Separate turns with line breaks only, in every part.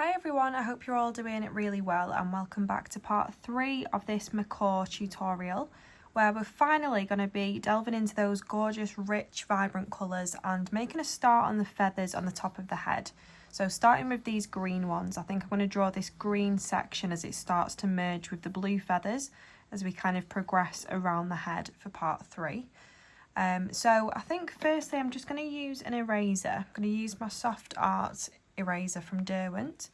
Hi everyone, I hope you're all doing really well and welcome back to part 3 of this MACAW tutorial where we're finally going to be delving into those gorgeous, rich, vibrant colours and making a start on the feathers on the top of the head. So starting with these green ones, I think I'm going to draw this green section as it starts to merge with the blue feathers as we kind of progress around the head for part 3. So I think firstly I'm just going to use an eraser. I'm going to use my Soft Art eraser from Derwent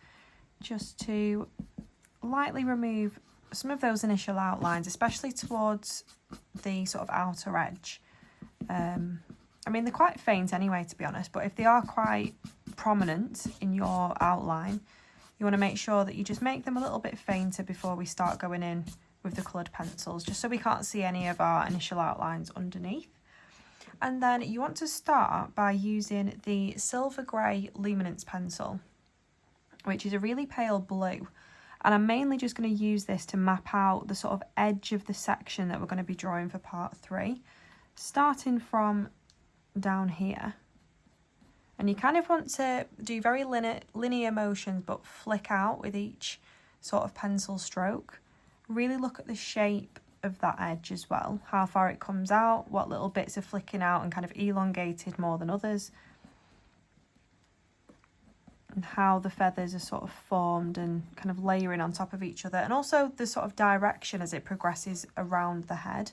just to lightly remove some of those initial outlines, especially towards the sort of outer edge. I mean, they're quite faint anyway, to be honest, but if they are quite prominent in your outline, you want to make sure that you just make them a little bit fainter before we start going in with the coloured pencils, just so we can't see any of our initial outlines underneath. And then you want to start by using the Silver Grey Luminance pencil, which is a really pale blue. And I'm mainly just going to use this to map out the sort of edge of the section that we're going to be drawing for part 3, starting from down here. And you kind of want to do very linear motions, but flick out with each sort of pencil stroke. Really look at the shape of that edge as well, how far it comes out, what little bits are flicking out and kind of elongated more than others, and how the feathers are sort of formed and kind of layering on top of each other, and also the sort of direction as it progresses around the head.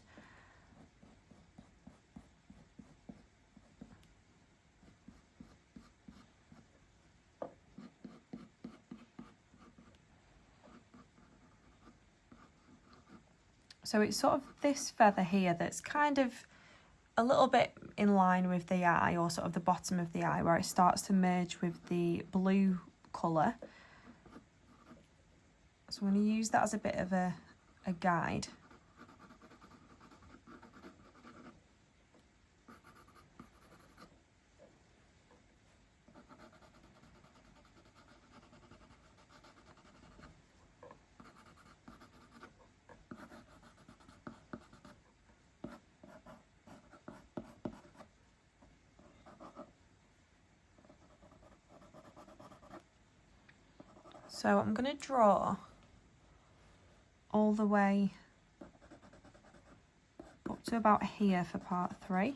So it's sort of this feather here that's kind of a little bit in line with the eye, or sort of the bottom of the eye, where it starts to merge with the blue colour. So I'm going to use that as a bit of a guide. So I'm going to draw all the way up to about here for part 3.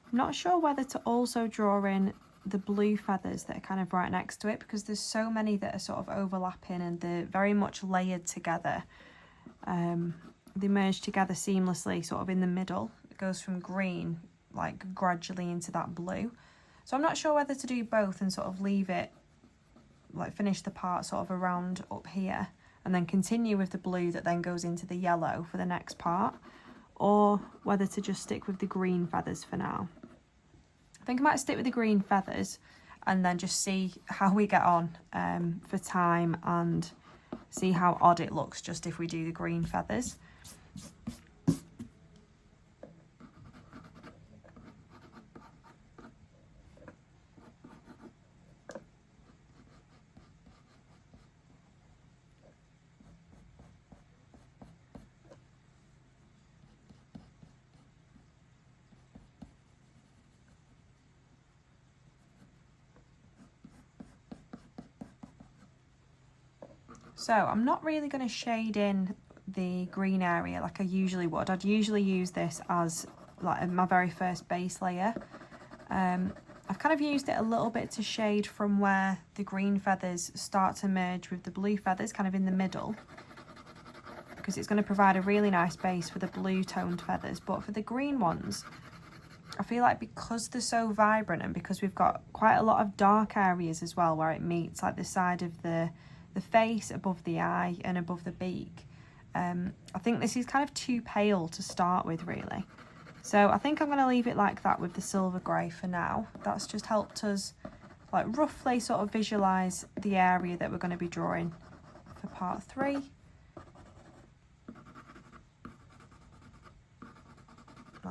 I'm not sure whether to also draw in the blue feathers that are kind of right next to it, because there's so many that are sort of overlapping and they're very much layered together. They merge together seamlessly sort of in the middle. It goes from green like gradually into that blue. So I'm not sure whether to do both and sort of leave it, like finish the part sort of around up here and then continue with the blue that then goes into the yellow for the next part, or whether to just stick with the green feathers for now. I think I might stick with the green feathers and then just see how we get on for time, and see how odd it looks just if we do the green feathers. So I'm not really going to shade in the green area like I usually would. I'd usually use this as like my very first base layer. I've kind of used it a little bit to shade from where the green feathers start to merge with the blue feathers, kind of in the middle, because it's going to provide a really nice base for the blue toned feathers. But for the green ones, I feel like because they're so vibrant and because we've got quite a lot of dark areas as well where it meets, like the side of the face, above the eye and above the beak, I think this is kind of too pale to start with, really. So I think I'm going to leave it like that with the silver grey for now. That's just helped us like roughly sort of visualise the area that we're going to be drawing for part 3.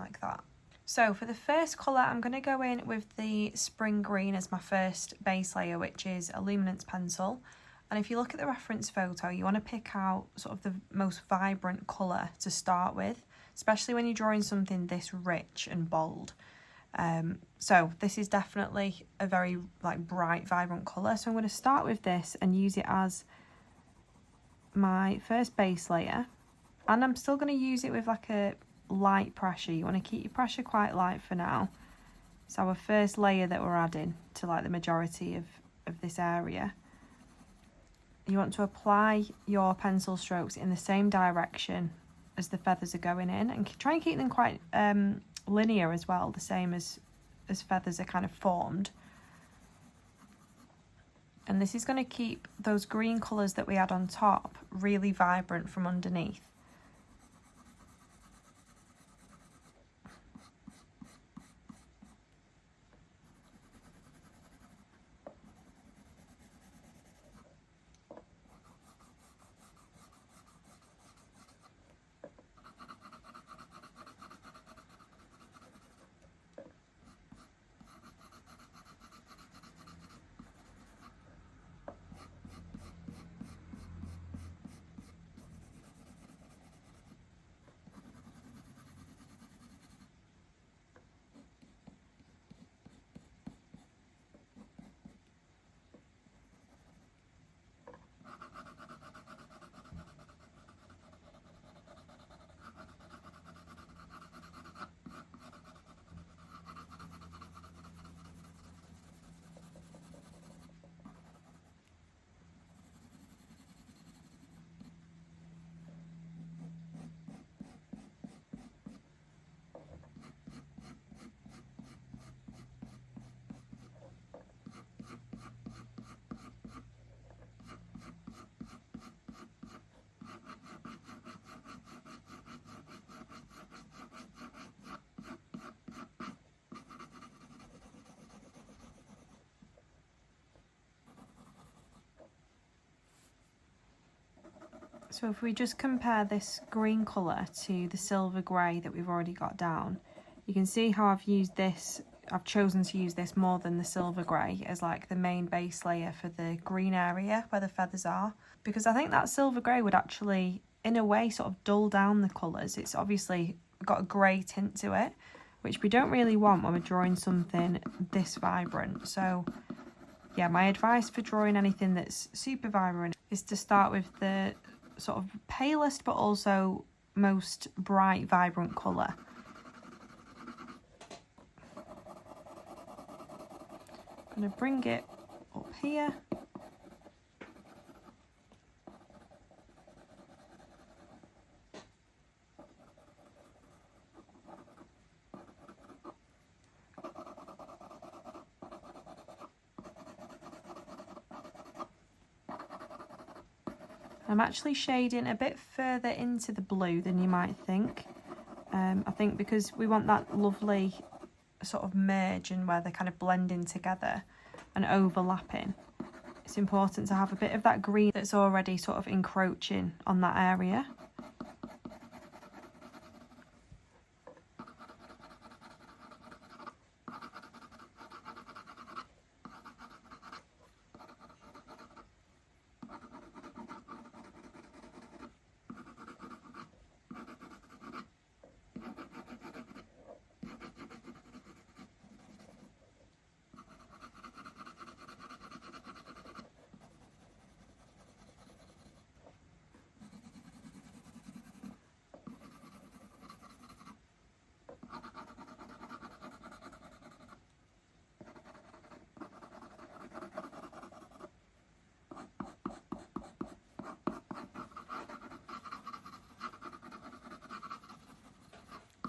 like that. So for the first colour, I'm going to go in with the Spring Green as my first base layer, which is a luminance pencil. And if you look at the reference photo, you want to pick out sort of the most vibrant colour to start with, especially when you're drawing something this rich and bold. So this is definitely a very bright, vibrant colour. So I'm going to start with this and use it as my first base layer. And I'm still going to use it with like a light pressure. You want to keep your pressure quite light for now. It's our first layer that we're adding to like the majority of this area. You want to apply your pencil strokes in the same direction as the feathers are going in, and try and keep them quite linear as well, the same as feathers are kind of formed. And this is going to keep those green colours that we had on top really vibrant from underneath. So if we just compare this green colour to the silver grey that we've already got down, you can see how I've chosen to use this more than the silver grey as like the main base layer for the green area where the feathers are, because I think that silver grey would actually, in a way, sort of dull down the colours. It's obviously got a grey tint to it, which we don't really want when we're drawing something this vibrant. So yeah, my advice for drawing anything that's super vibrant is to start with the sort of palest but also most bright, vibrant colour. I'm going to bring it up here. I'm actually shading a bit further into the blue than you might think. I think because we want that lovely sort of merge and where they're kind of blending together and overlapping, it's important to have a bit of that green that's already sort of encroaching on that area.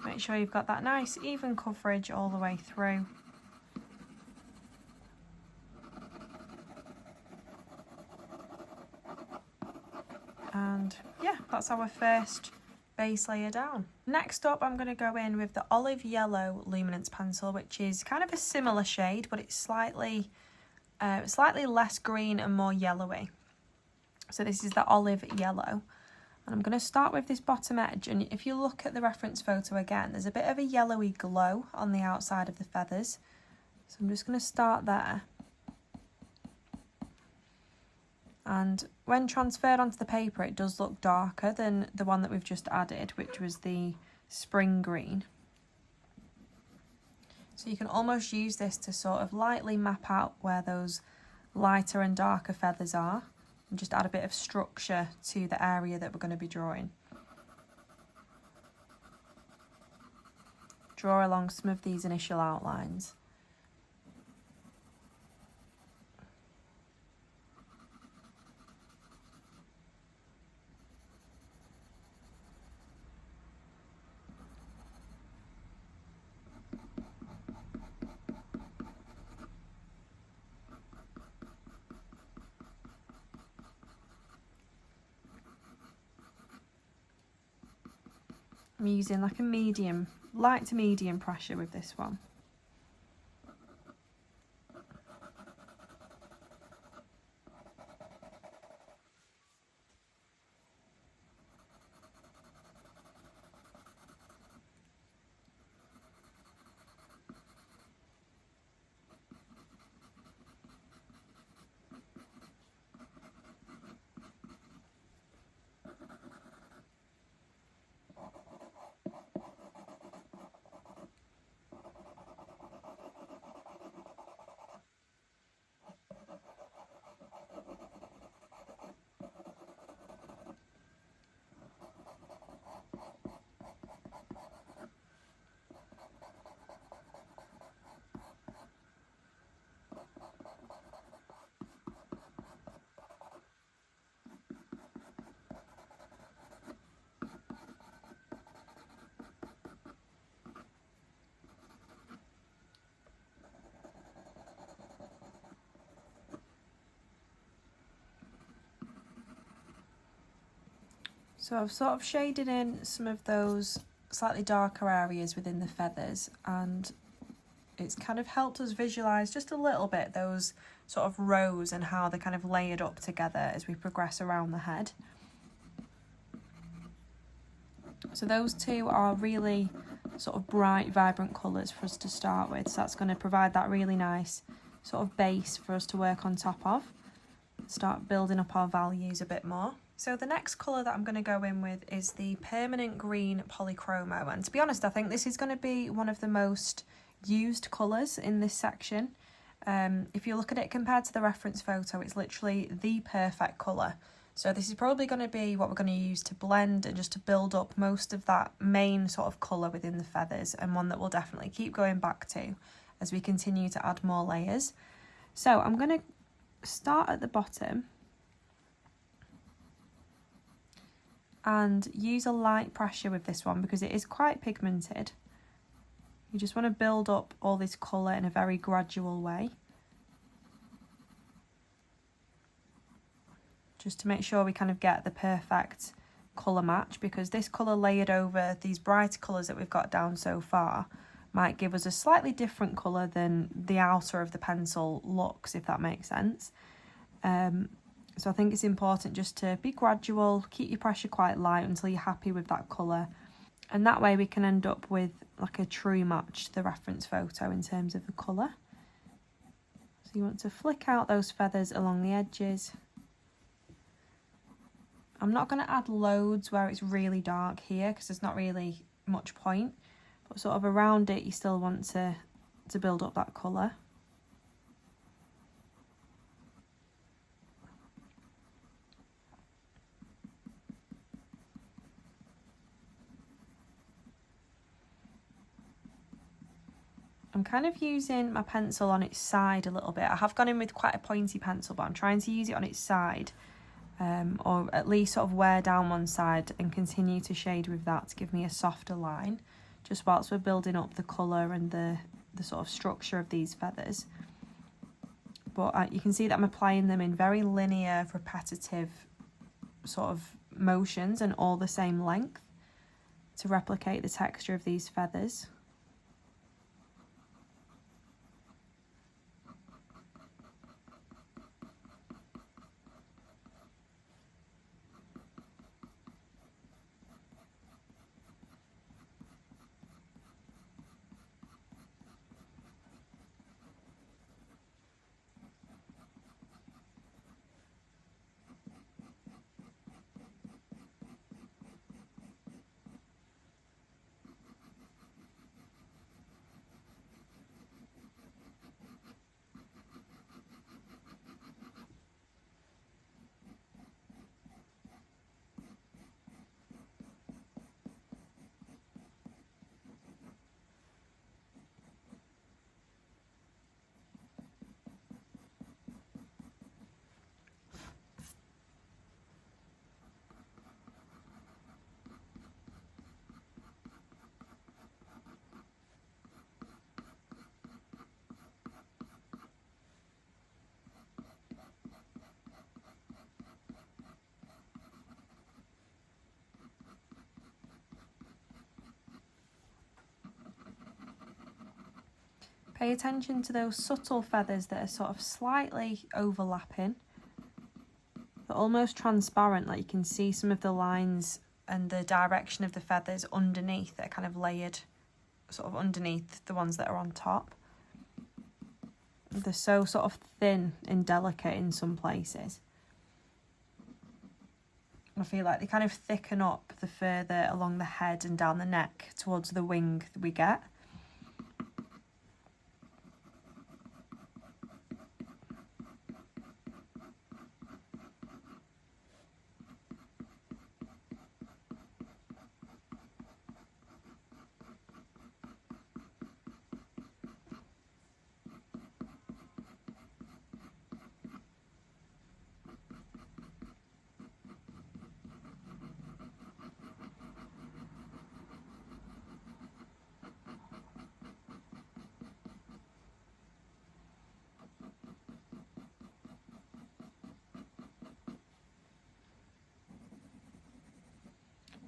Make sure you've got that nice even coverage all the way through. And yeah, that's our first base layer down. Next up, I'm going to go in with the olive yellow luminance pencil, which is kind of a similar shade, but it's slightly less green and more yellowy. So this is the olive yellow. And I'm going to start with this bottom edge, and if you look at the reference photo again, there's a bit of a yellowy glow on the outside of the feathers. So I'm just going to start there. And when transferred onto the paper, it does look darker than the one that we've just added, which was the spring green. So you can almost use this to sort of lightly map out where those lighter and darker feathers are, and just add a bit of structure to the area that we're going to be drawing. Draw along some of these initial outlines. I'm using like a medium, light to medium pressure with this one. So I've sort of shaded in some of those slightly darker areas within the feathers, and it's kind of helped us visualise just a little bit those sort of rows and how they're kind of layered up together as we progress around the head. So those two are really sort of bright, vibrant colours for us to start with. So that's going to provide that really nice sort of base for us to work on top of. Start building up our values a bit more. So the next colour that I'm going to go in with is the Permanent Green Polychromo, and to be honest, I think this is going to be one of the most used colours in this section. If you look at it compared to the reference photo, it's literally the perfect colour. So this is probably going to be what we're going to use to blend and just to build up most of that main sort of colour within the feathers, and one that we'll definitely keep going back to as we continue to add more layers. So I'm going to start at the bottom and use a light pressure with this one because it is quite pigmented. You just want to build up all this colour in a very gradual way, just to make sure we kind of get the perfect colour match, because this colour layered over these brighter colours that we've got down so far might give us a slightly different colour than the outer of the pencil looks, if that makes sense. So I think it's important just to be gradual, keep your pressure quite light until you're happy with that colour. And that way we can end up with like a true match to the reference photo in terms of the colour. So you want to flick out those feathers along the edges. I'm not going to add loads where it's really dark here because there's not really much point. But sort of around it you still want to build up that colour. I'm kind of using my pencil on its side a little bit. I have gone in with quite a pointy pencil, but I'm trying to use it on its side, or at least sort of wear down one side and continue to shade with that to give me a softer line, just whilst we're building up the colour and the sort of structure of these feathers. But you can see that I'm applying them in very linear, repetitive sort of motions and all the same length to replicate the texture of these feathers. Pay attention to those subtle feathers that are sort of slightly overlapping. They're almost transparent, like you can see some of the lines and the direction of the feathers underneath that are kind of layered sort of underneath the ones that are on top. They're so sort of thin and delicate in some places. I feel like they kind of thicken up the further along the head and down the neck towards the wing that we get.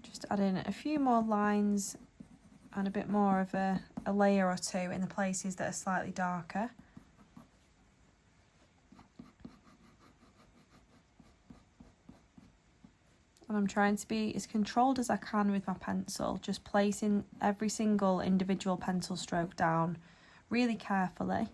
Just add in a few more lines and a bit more of a layer or two in the places that are slightly darker. And I'm trying to be as controlled as I can with my pencil, just placing every single individual pencil stroke down really carefully.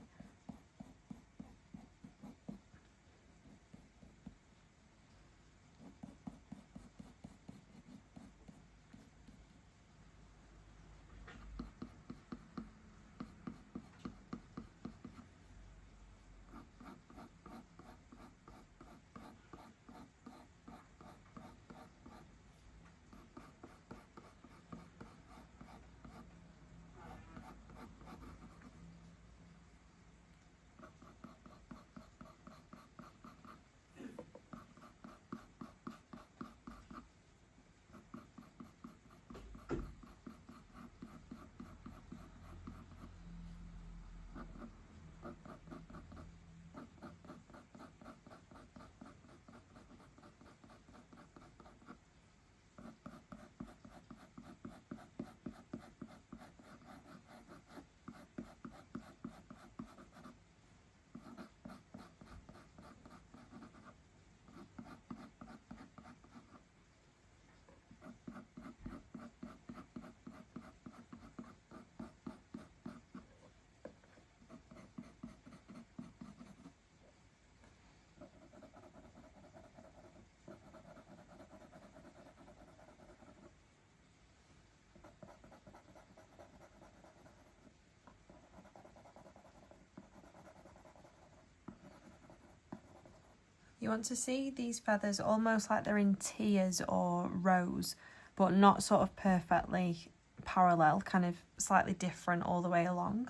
You want to see these feathers almost like they're in tiers or rows, but not sort of perfectly parallel, kind of slightly different all the way along.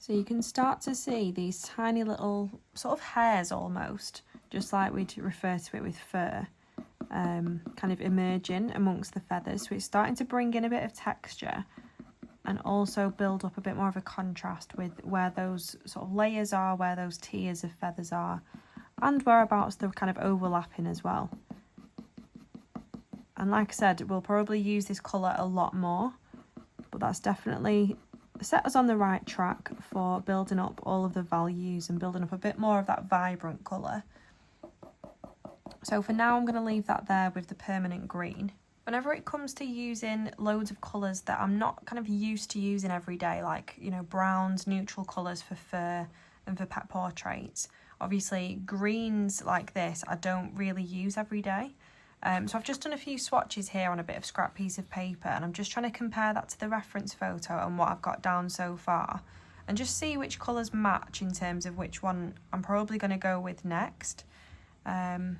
So you can start to see these tiny little sort of hairs almost, just like we'd refer to it with fur, kind of emerging amongst the feathers. So it's starting to bring in a bit of texture and also build up a bit more of a contrast with where those sort of layers are, where those tiers of feathers are, and whereabouts they're kind of overlapping as well. And like I said, we'll probably use this colour a lot more, but that's definitely set us on the right track for building up all of the values and building up a bit more of that vibrant colour. So for now, I'm going to leave that there with the permanent green. Whenever it comes to using loads of colours that I'm not kind of used to using every day, like, you know, browns, neutral colours for fur and for pet portraits, obviously greens like this I don't really use every day. So I've just done a few swatches here on a bit of scrap piece of paper, and I'm just trying to compare that to the reference photo and what I've got down so far, and just see which colours match in terms of which one I'm probably going to go with next. I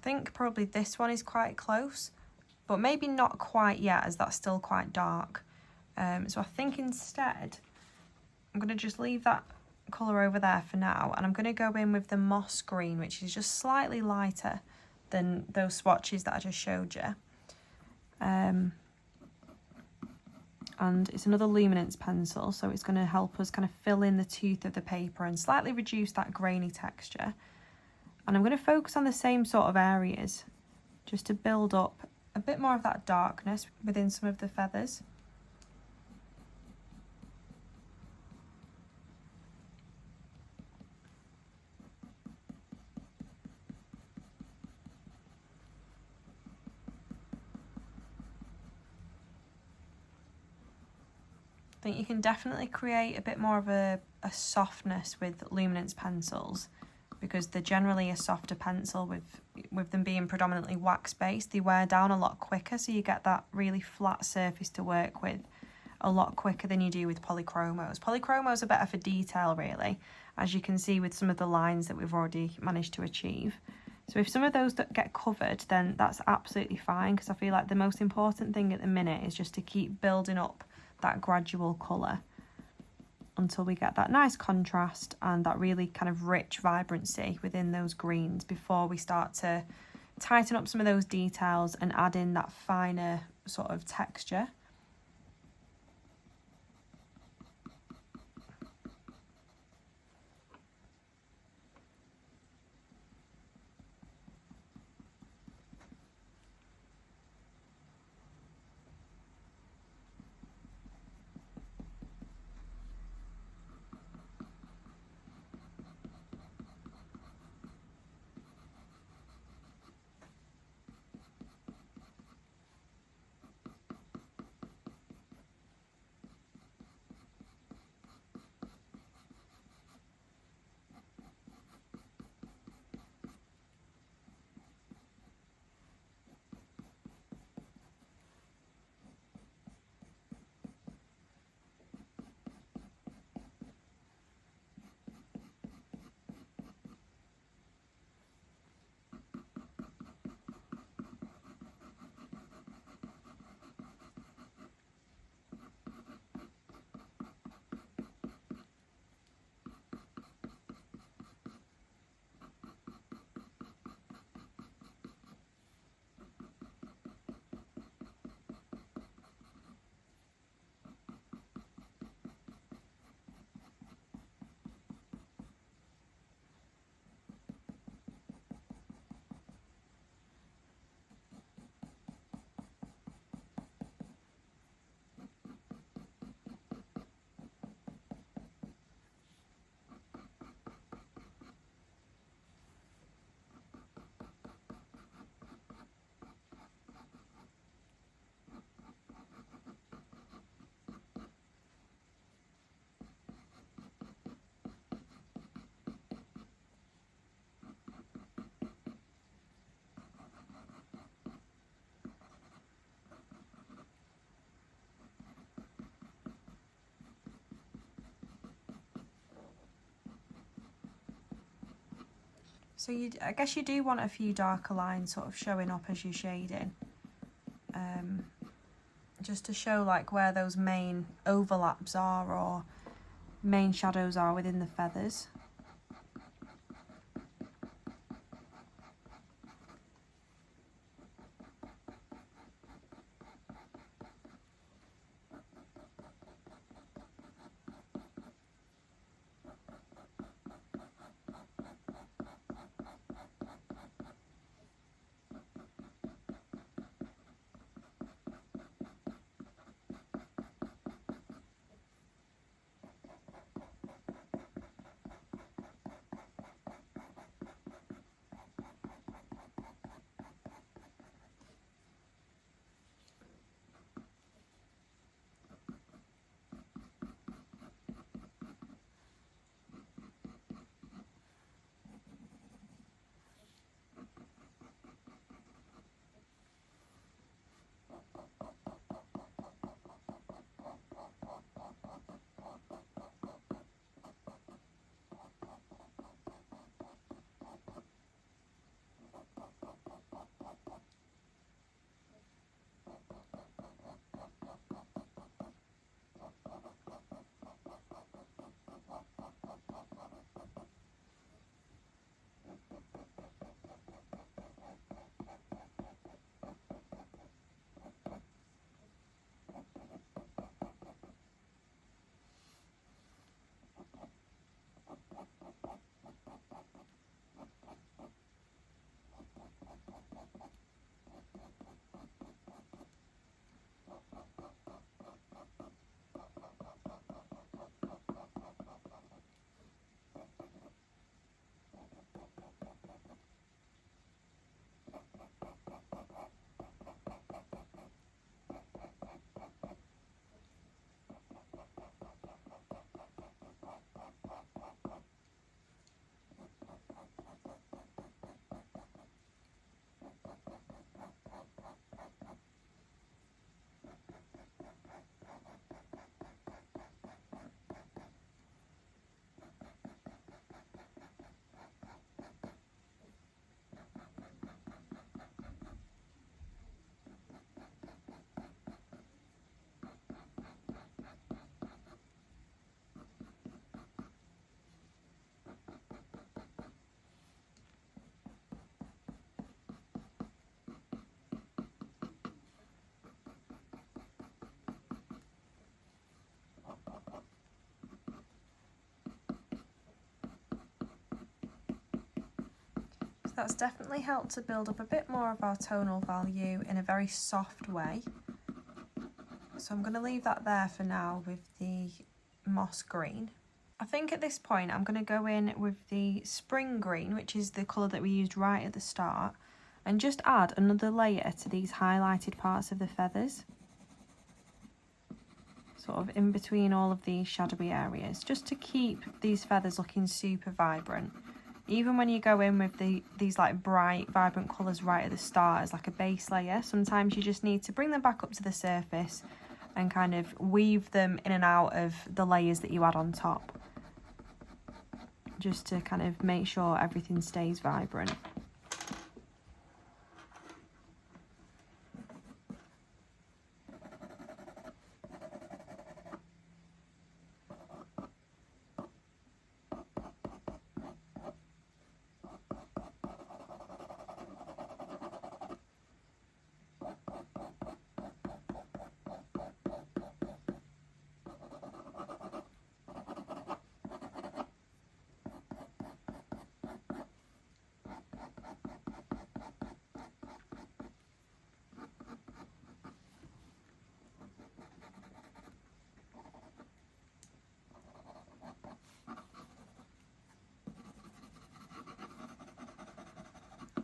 think probably this one is quite close, but maybe not quite yet, as that's still quite dark. So I think instead I'm going to just leave that colour over there for now, and I'm going to go in with the moss green, which is just slightly lighter than those swatches that I just showed you. And it's another luminance pencil, so it's going to help us kind of fill in the tooth of the paper and slightly reduce that grainy texture. And I'm going to focus on the same sort of areas just to build up a bit more of that darkness within some of the feathers. I think you can definitely create a bit more of a softness with luminance pencils, because they're generally a softer pencil with them being predominantly wax based. They wear down a lot quicker, so you get that really flat surface to work with a lot quicker than you do with polychromos. Polychromos are better for detail, really, as you can see with some of the lines that we've already managed to achieve. So if some of those get covered, then that's absolutely fine, because I feel like the most important thing at the minute is just to keep building up that gradual colour until we get that nice contrast and that really kind of rich vibrancy within those greens, before we start to tighten up some of those details and add in that finer sort of texture. So I guess you do want a few darker lines sort of showing up as you're shading, just to show like where those main overlaps are, or main shadows are within the feathers. That's definitely helped to build up a bit more of our tonal value in a very soft way. So I'm going to leave that there for now with the moss green. I think at this point I'm going to go in with the spring green, which is the colour that we used right at the start, and just add another layer to these highlighted parts of the feathers, sort of in between all of these shadowy areas, just to keep these feathers looking super vibrant. Even when you go in with these like bright, vibrant colours right at the start as like a base layer, sometimes you just need to bring them back up to the surface and kind of weave them in and out of the layers that you add on top, just to kind of make sure everything stays vibrant.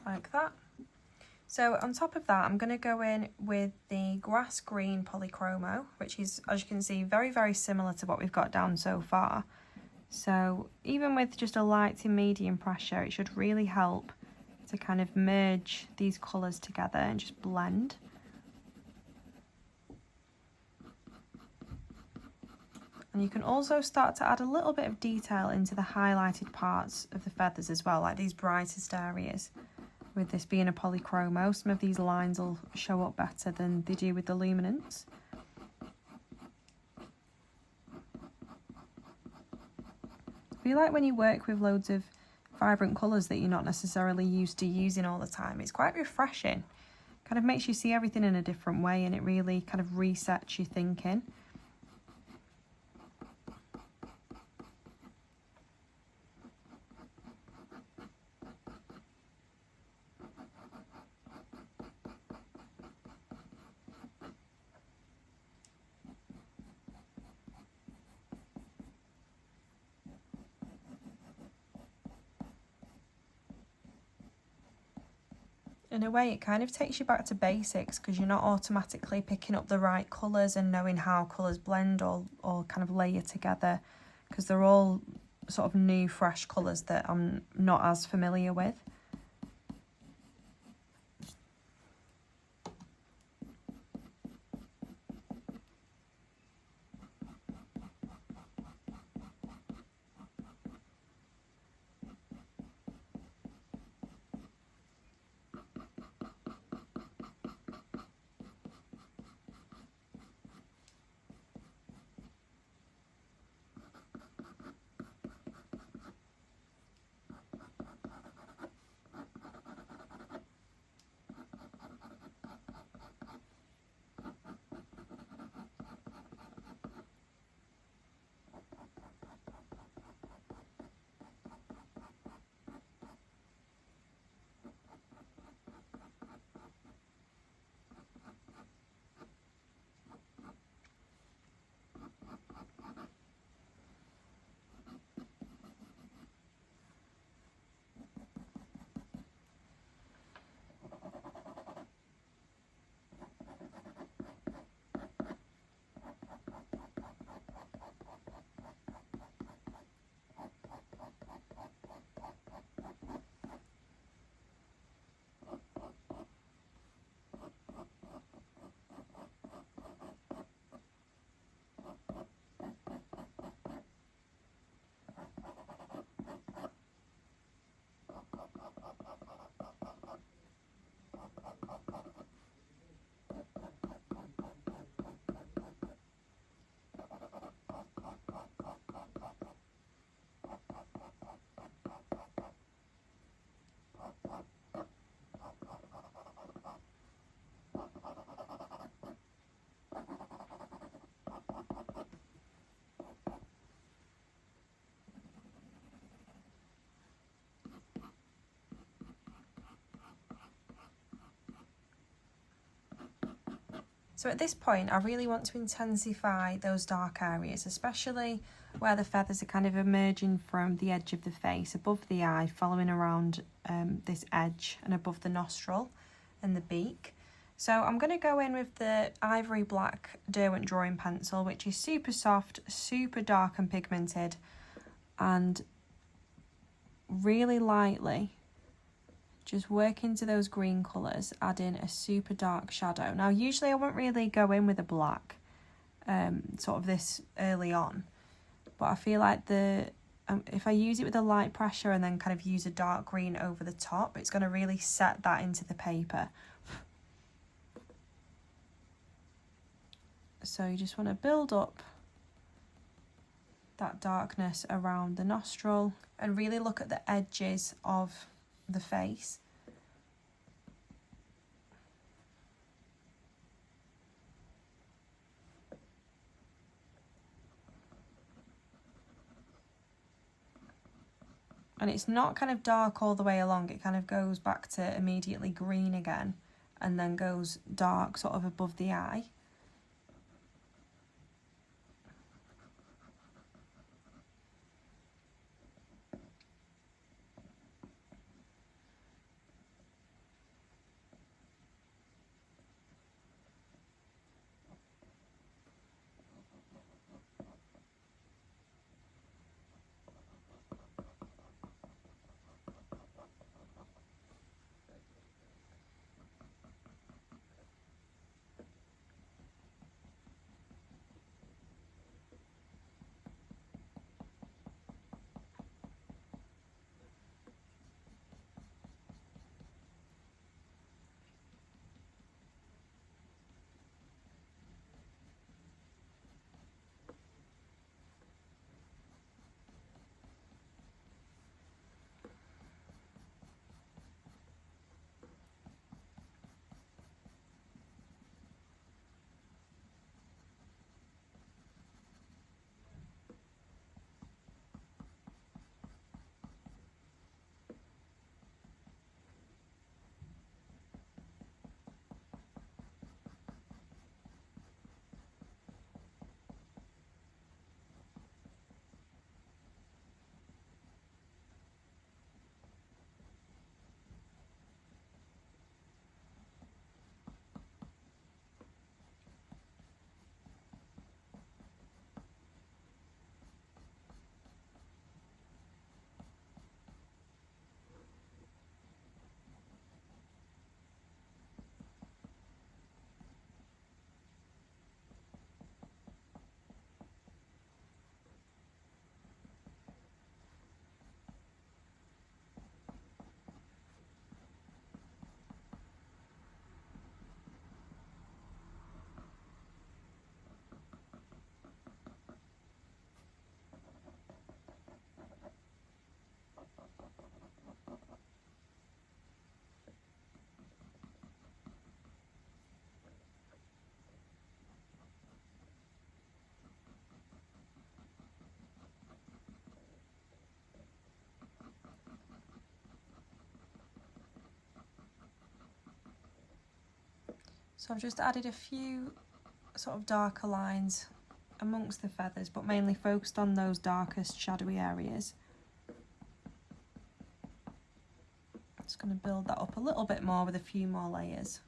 Like that. So on top of that, I'm going to go in with the grass green polychromo, which is, as you can see, very, very similar to what we've got down so far. So even with just a light to medium pressure, it should really help to kind of merge these colours together and just blend. And you can also start to add a little bit of detail into the highlighted parts of the feathers as well, like these brightest areas. With this being a polychromo, some of these lines will show up better than they do with the luminance. . 'Cause that's definitely helped to build up a bit more of our tonal value in a very soft way. So I'm going to leave that there for now with the moss green. I think at this point I'm going to go in with the spring green, which is, as you can see, very, very similar to what we've got down so far. So even with just a light to medium pressure, it should really help to kind of merge these colours together and just blend. And you can also start to add a little bit of detail into the highlighted parts of the feathers as well, like these brightest areas. With this being a polychromo, some of these lines will show up better than they do with the luminance. feel like when you work with loads of vibrant colours that you're not necessarily used to using all the time, it's quite refreshing. Kind of makes you see everything in a different way, and it really kind of resets your thinking. In a way, it kind of takes you back to basics, because you're not automatically picking up the right colours and knowing how colours blend or kind of layer together, because they're all sort of new, fresh colours that I'm not as familiar with. So at this point, I really want to intensify those dark areas, especially where the feathers are kind of emerging from the edge of the face, above the eye, following around this edge and above the nostril and the beak. So I'm going to go in with the ivory black Derwent drawing pencil, which is super soft, super dark and pigmented, and really lightly just work into those green colours, adding a super dark shadow. Now, usually I won't really go in with a black sort of this early on, but I feel like if I use it with a light pressure and then kind of use a dark green over the top, it's going to really set that into the paper. So you just want to build up that darkness around the nostril and really look at the edges of the face. And it's not kind of dark all the way along, it kind of goes back to immediately green again and then goes dark sort of above the eye. So I've just added a few sort of darker lines amongst the feathers, but mainly focused on those darkest shadowy areas. Just going to build that up a little bit more with a few more layers.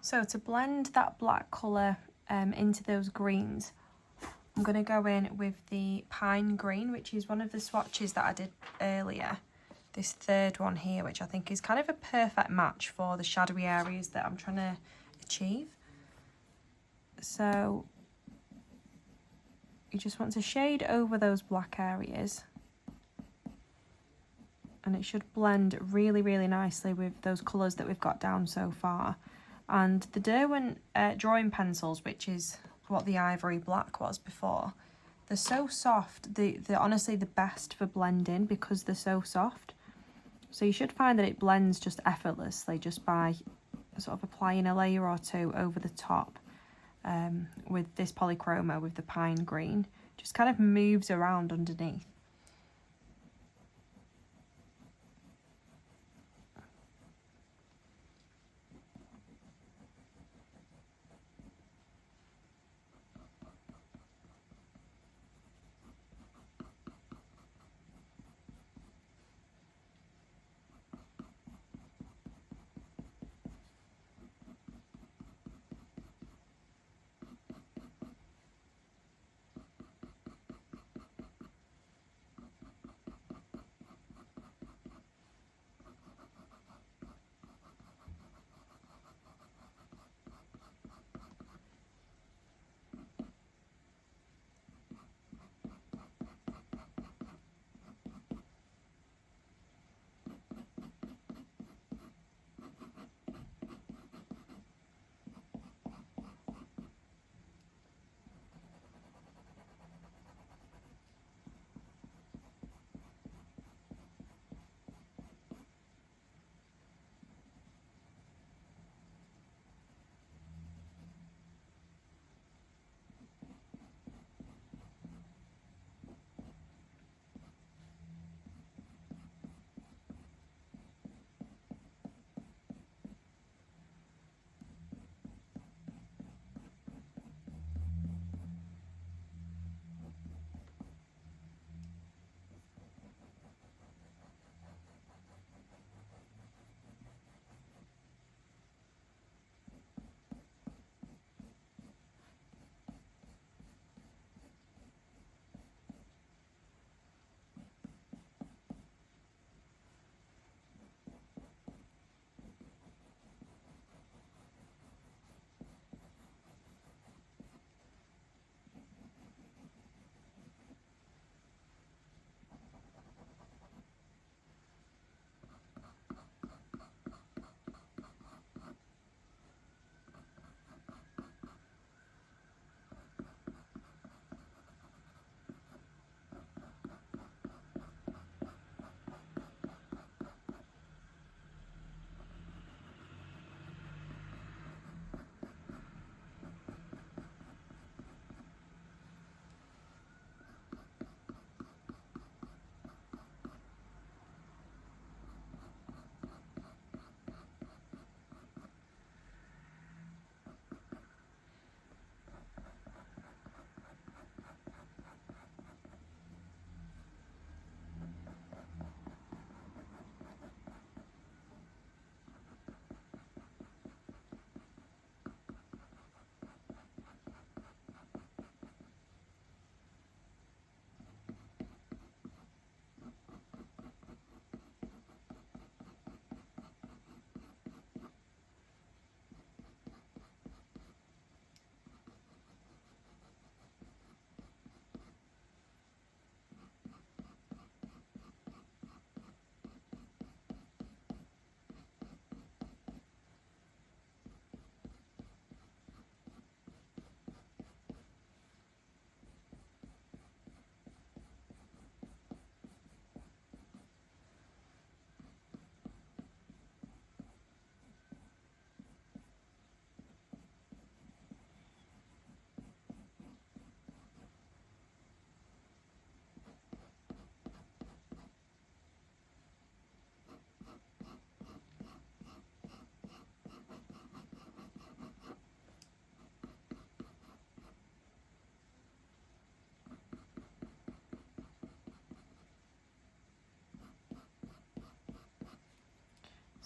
So to blend that black colour into those greens, I'm going to go in with the pine green, which is one of the swatches that I did earlier. This third one here, which I think is kind of a perfect match for the shadowy areas that I'm trying to achieve. So you just want to shade over those black areas, and it should blend really, really nicely with those colours that we've got down so far. And the Derwent drawing pencils, which is what the ivory black was before, they're so soft. They're honestly the best for blending because they're so soft. So you should find that it blends just effortlessly just by sort of applying a layer or two over the top with this polychroma with the pine green. Just kind of moves around underneath.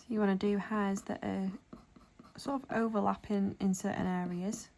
So you want to do hairs that are sort of overlapping in certain areas.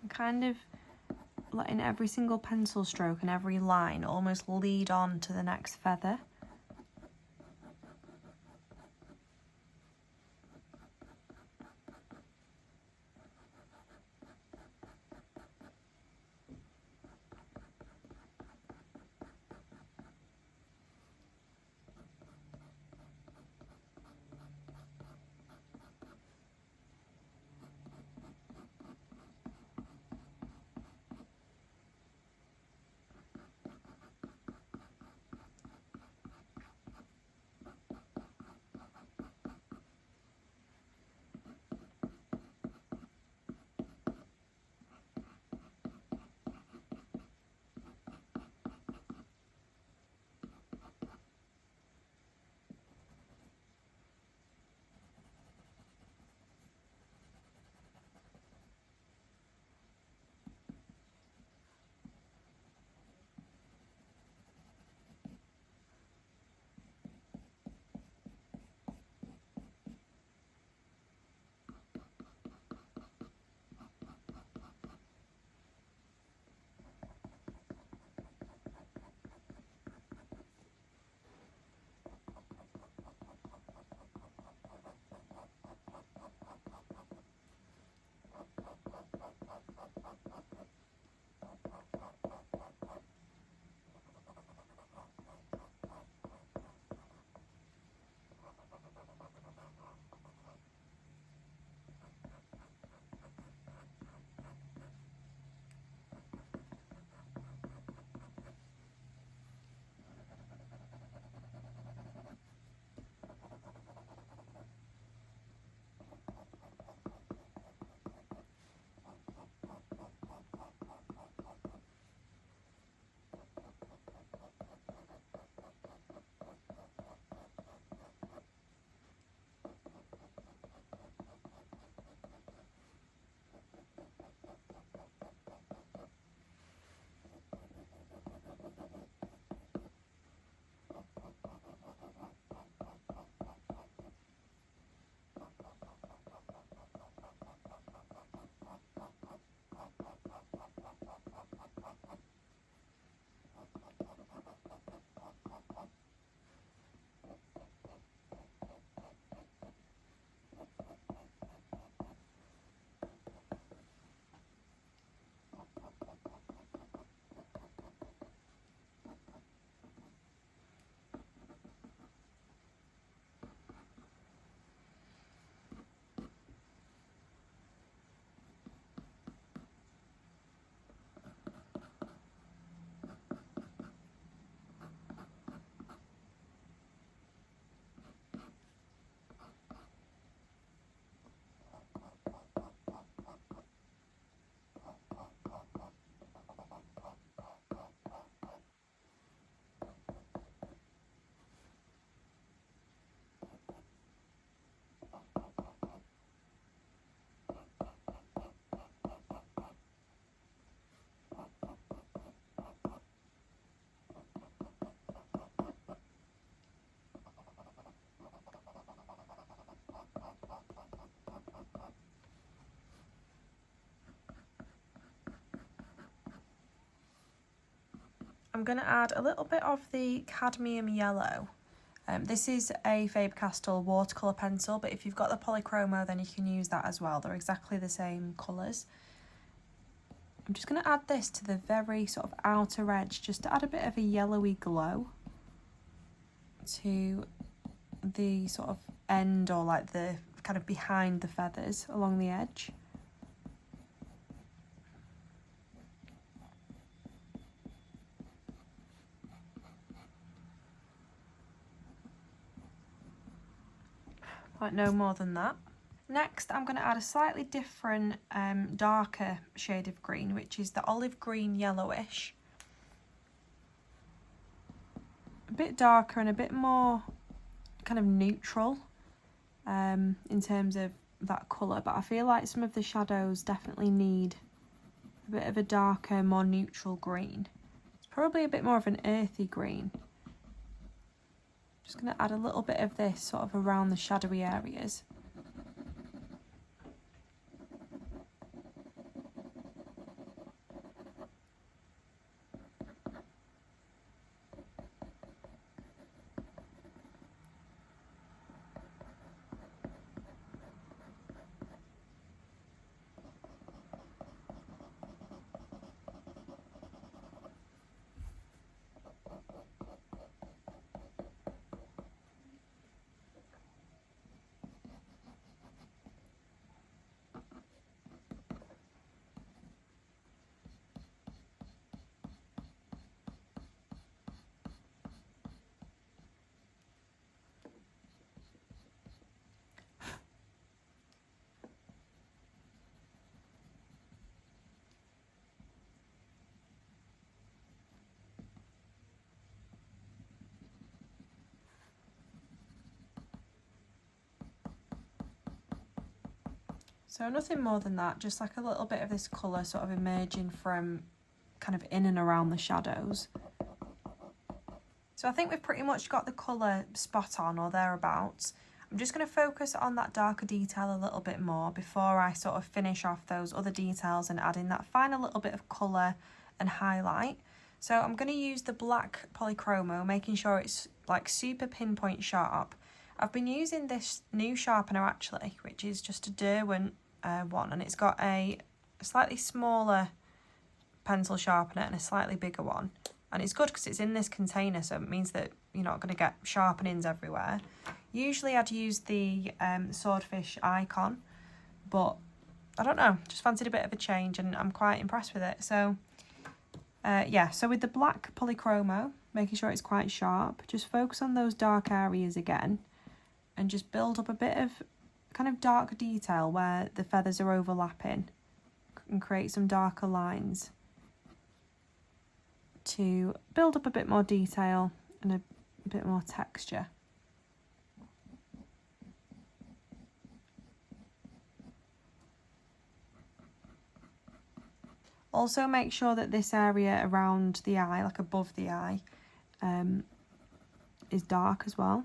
Kind of letting every single pencil stroke and every line almost lead on to the next feather. I'm going to add a little bit of the cadmium yellow. This is a Faber-Castell watercolour pencil, but if you've got the polychromo then you can use that as well. They're exactly the same colours. I'm just going to add this to the very sort of outer edge, just to add a bit of a yellowy glow to the sort of end, or like the kind of behind the feathers along the edge. Like no more than that. Next, I'm going to add a slightly different, darker shade of green, which is the olive green yellowish. A bit darker and a bit more kind of neutral in terms of that colour, but I feel like some of the shadows definitely need a bit of a darker, more neutral green. It's probably a bit more of an earthy green. Just going to add a little bit of this sort of around the shadowy areas. So nothing more than that, just like a little bit of this colour sort of emerging from kind of in and around the shadows. So I think we've pretty much got the colour spot on or thereabouts. I'm just going to focus on that darker detail a little bit more before I sort of finish off those other details and add in that final little bit of colour and highlight. So I'm going to use the black polychromo, making sure it's like super pinpoint sharp. I've been using this new sharpener actually, which is just a Derwent one, and it's got a slightly smaller pencil sharpener and a slightly bigger one, and it's good because it's in this container, so it means that you're not going to get sharpenings everywhere. Usually I'd use the Swordfish Icon, but I don't know, just fancied a bit of a change and I'm quite impressed with it. So yeah, so with the black polychromo, making sure it's quite sharp, just focus on those dark areas again and just build up a bit of kind of dark detail where the feathers are overlapping and create some darker lines to build up a bit more detail and a bit more texture. Also make sure that this area around the eye, like above the eye, is dark as well.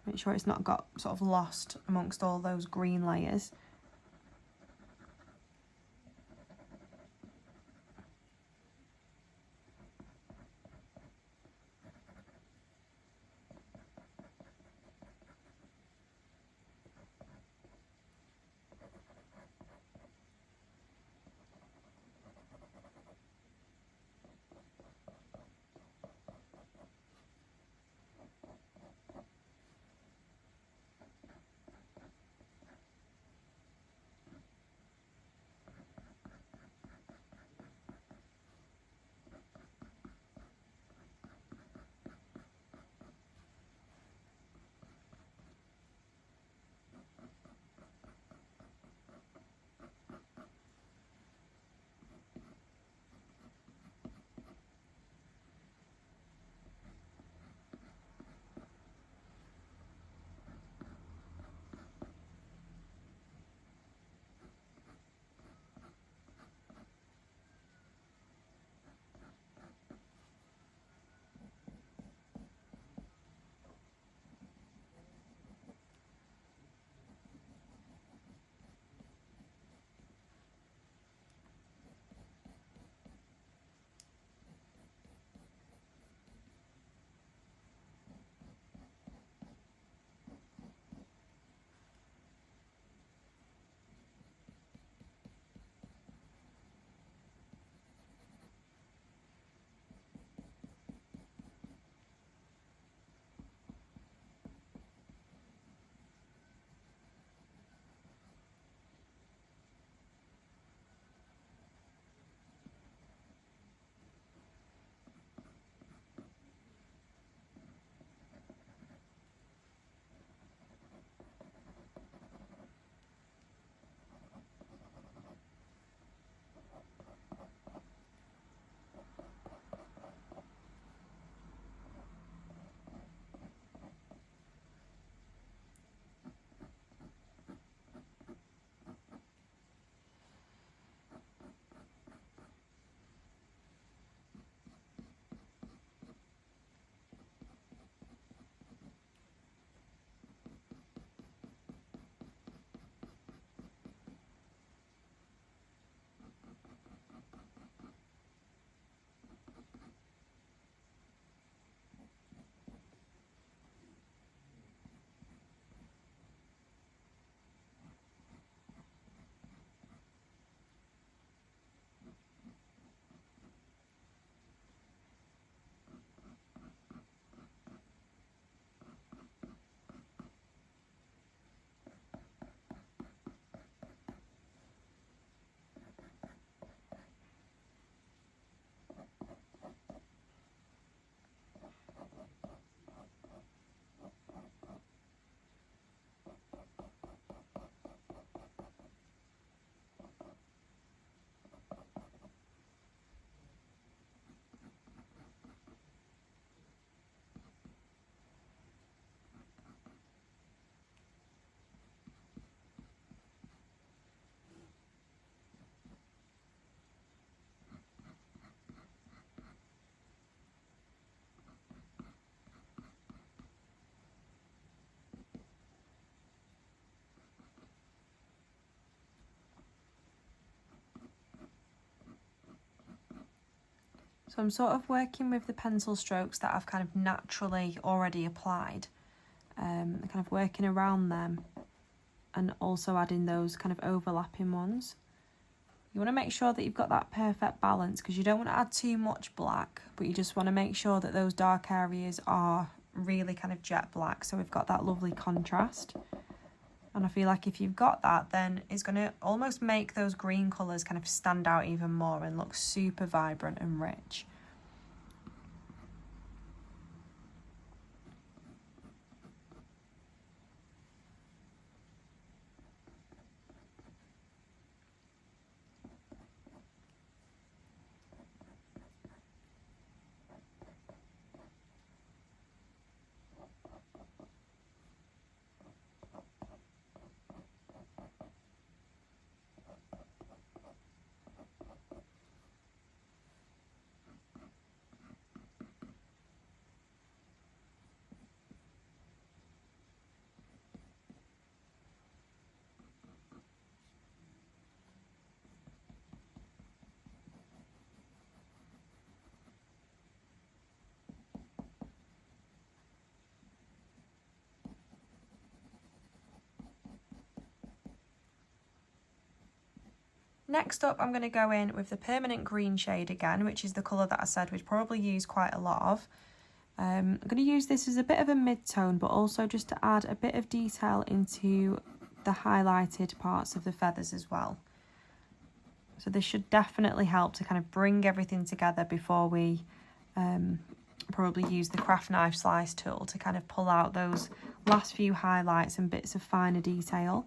Make sure it's not got sort of lost amongst all those green layers. So I'm sort of working with the pencil strokes that I've kind of naturally already applied, kind of working around them and also adding those kind of overlapping ones. You want to make sure that you've got that perfect balance, because you don't want to add too much black, but you just want to make sure that those dark areas are really kind of jet black, so we've got that lovely contrast. And I feel like if you've got that, then it's going to almost make those green colours kind of stand out even more and look super vibrant and rich. Next up, I'm going to go in with the permanent green shade again, which is the colour that I said we'd probably use quite a lot of. I'm going to use this as a bit of a mid-tone, but also just to add a bit of detail into the highlighted parts of the feathers as well. So this should definitely help to kind of bring everything together before we probably use the craft knife slice tool to kind of pull out those last few highlights and bits of finer detail.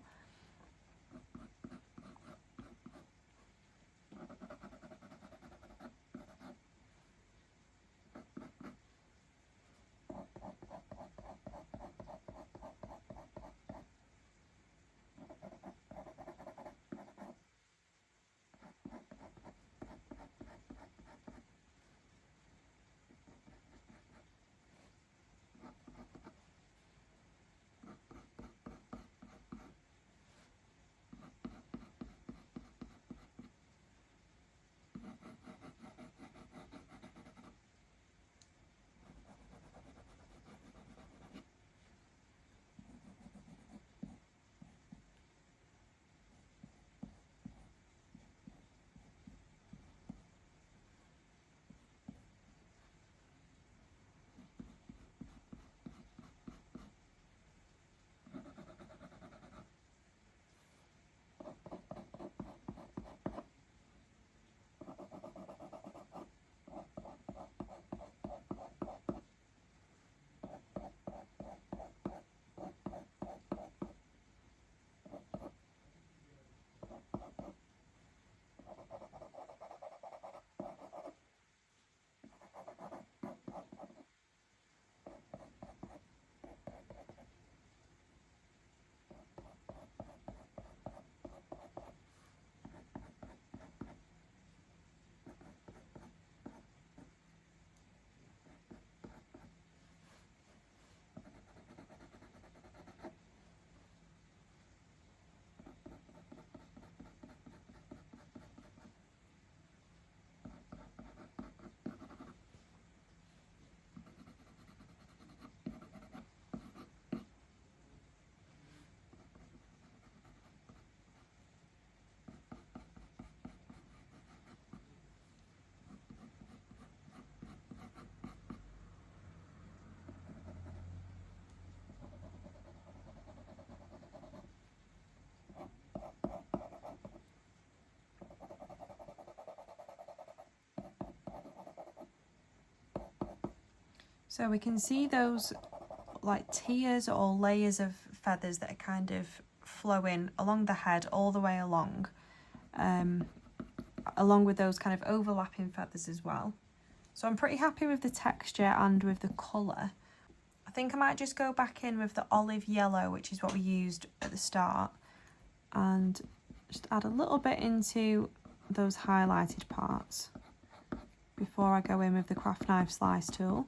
So we can see those like tiers or layers of feathers that are kind of flowing along the head all the way along, along with those kind of overlapping feathers as well. So I'm pretty happy with the texture and with the colour. I think I might just go back in with the olive yellow, which is what we used at the start, and just add a little bit into those highlighted parts before I go in with the craft knife slice tool.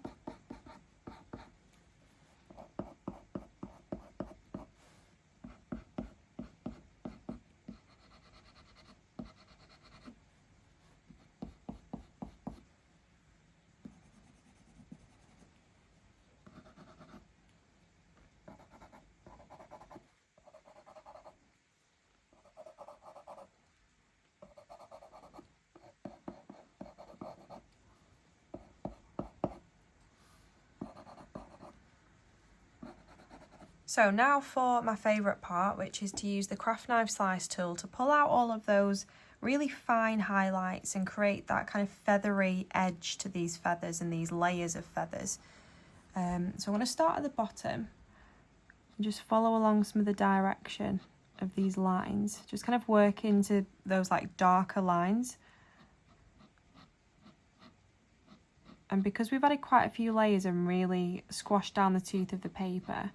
So now for my favourite part, which is to use the craft knife slice tool to pull out all of those really fine highlights and create that kind of feathery edge to these feathers and these layers of feathers. So I'm going to start at the bottom and just follow along some of the direction of these lines, just kind of work into those like darker lines. And because we've added quite a few layers and really squashed down the tooth of the paper,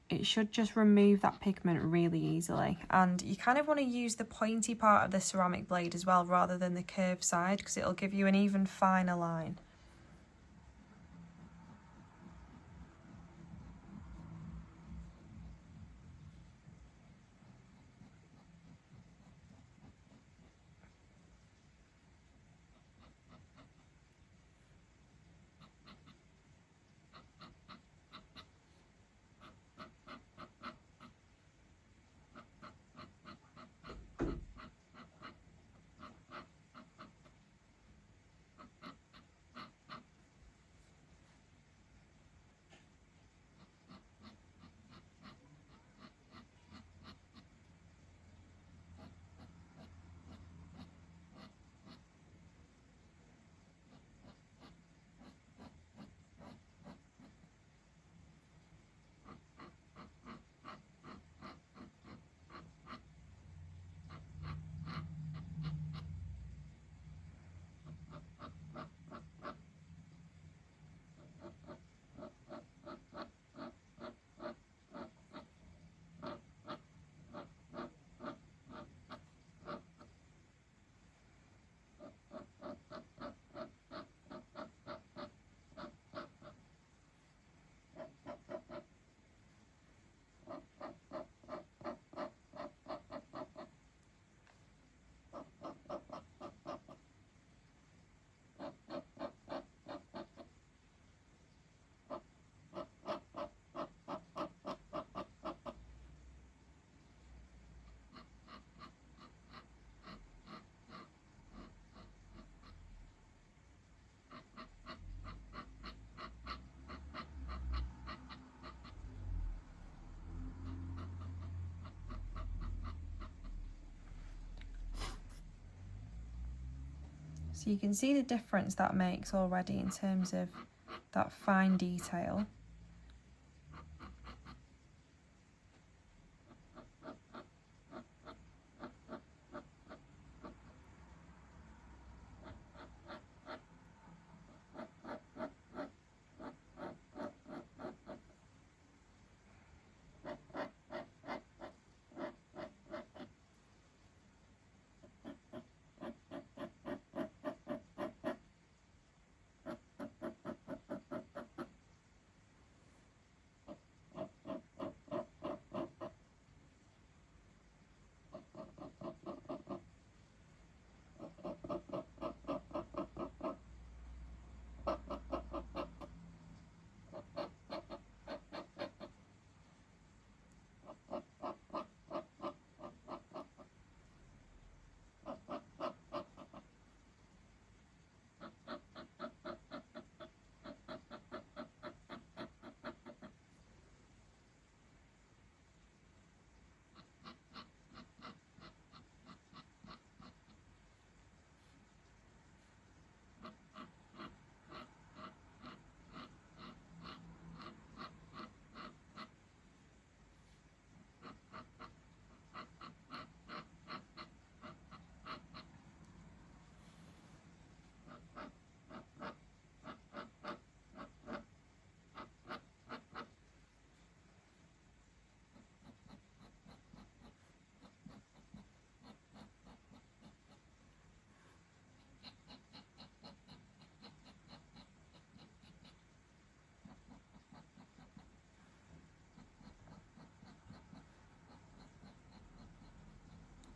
it should just remove that pigment really easily. And you kind of want to use the pointy part of the ceramic blade as well rather than the curved side, because it'll give you an even finer line. So you can see the difference that makes already in terms of that fine detail.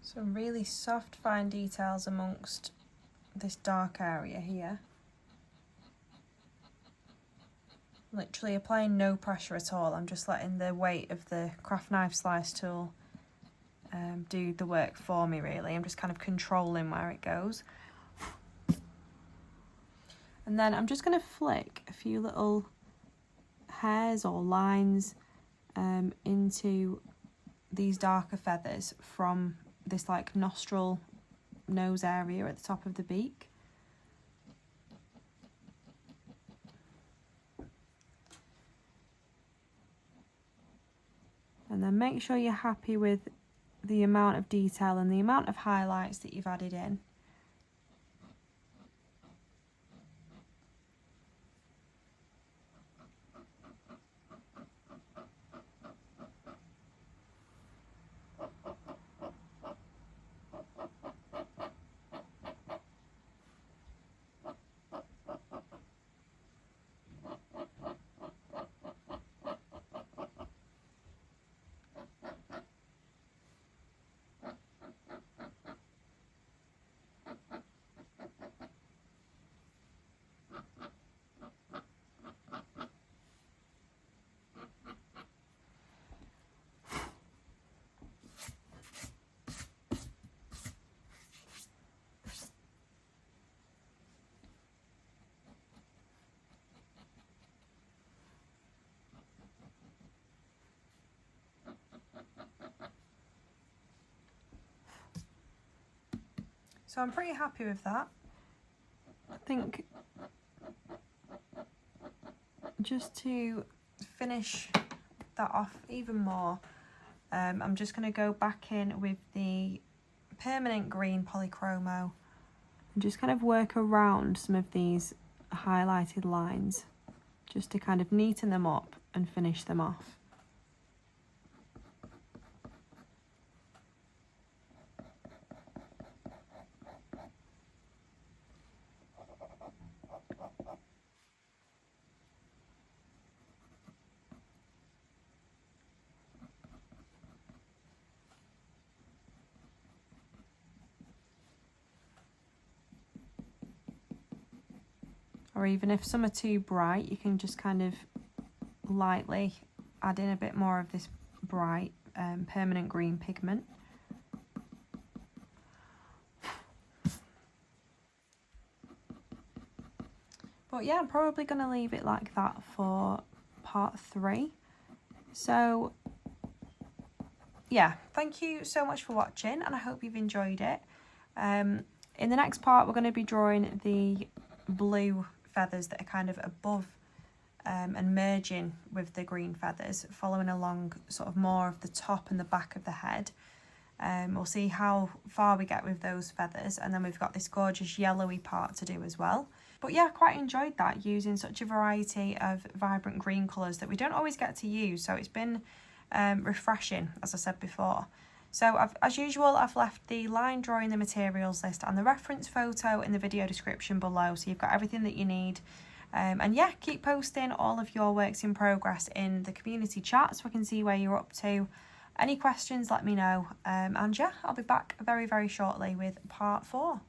Some really soft, fine details amongst this dark area here. Literally applying no pressure at all. I'm just letting the weight of the craft knife slice tool do the work for me, really. I'm just kind of controlling where it goes. And then I'm just going to flick a few little hairs or lines into these darker feathers from this like nostril nose area at the top of the beak. And then make sure you're happy with the amount of detail and the amount of highlights that you've added in. So I'm pretty happy with that. I think just to finish that off even more, I'm just going to go back in with the permanent green polychromo and just kind of work around some of these highlighted lines just to kind of neaten them up and finish them off. Or even if some are too bright, you can just kind of lightly add in a bit more of this bright permanent green pigment. But yeah, I'm probably going to leave it like that for part 3. So yeah, thank you so much for watching, and I hope you've enjoyed it. In the next part, we're going to be drawing the blue feathers that are kind of above and merging with the green feathers, following along sort of more of the top and the back of the head. We'll see how far we get with those feathers, and then we've got this gorgeous yellowy part to do as well. But yeah, quite enjoyed that, using such a variety of vibrant green colours that we don't always get to use, so it's been refreshing, as I said before. So as usual, I've left the line drawing, the materials list and the reference photo in the video description below, so you've got everything that you need. And yeah, keep posting all of your works in progress in the community chat so I can see where you're up to. Any questions, let me know. And yeah, I'll be back very, very shortly with part 4.